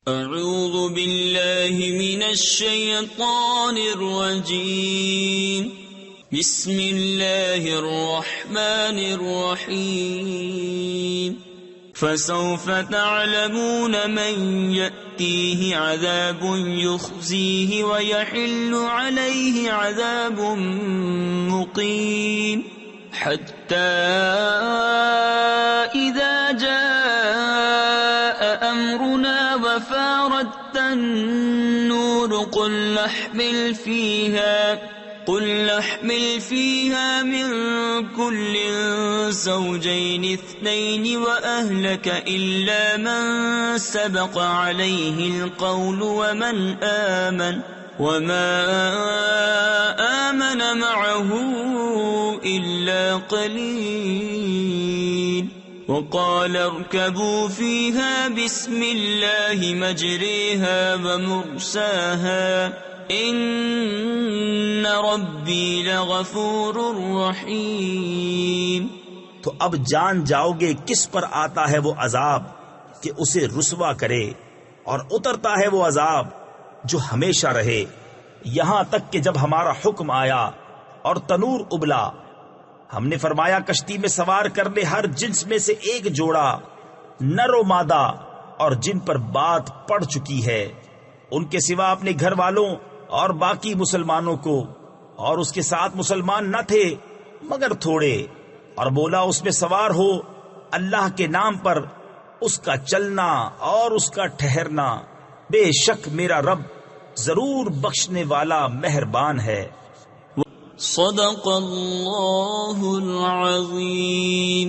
اعوذ باللہ من الشیطان الرجیم بسم اللہ الرحمن الرحیم فسوف تعلمون من يأتيه عذاب يخزيه ويحل عليه عذاب مقيم حتى إذا جاء أمرنا وفارت النور قل احمل فيها من كل زوجين اثنين وأهلك إلا من سبق عليه القول وما آمن معه إلا قليل وقال اركبوا فيها بسم الله مجريها ومرساها ان ربی لغفور رحیم۔ تو اب جان جاؤ گے کس پر آتا ہے وہ عذاب کہ اسے رسوا کرے، اور اترتا ہے وہ عذاب جو ہمیشہ رہے، یہاں تک کہ جب ہمارا حکم آیا اور تنور ابلا، ہم نے فرمایا کشتی میں سوار کر لے ہر جنس میں سے ایک جوڑا، نر و مادہ، اور جن پر بات پڑ چکی ہے، ان کے سوا اپنے گھر والوں اور باقی مسلمانوں کو، اور اس کے ساتھ مسلمان نہ تھے مگر تھوڑے، اور بولا اس میں سوار ہو اللہ کے نام پر، اس کا چلنا اور اس کا ٹھہرنا، بے شک میرا رب ضرور بخشنے والا مہربان ہے۔ صدق اللہ العظیم۔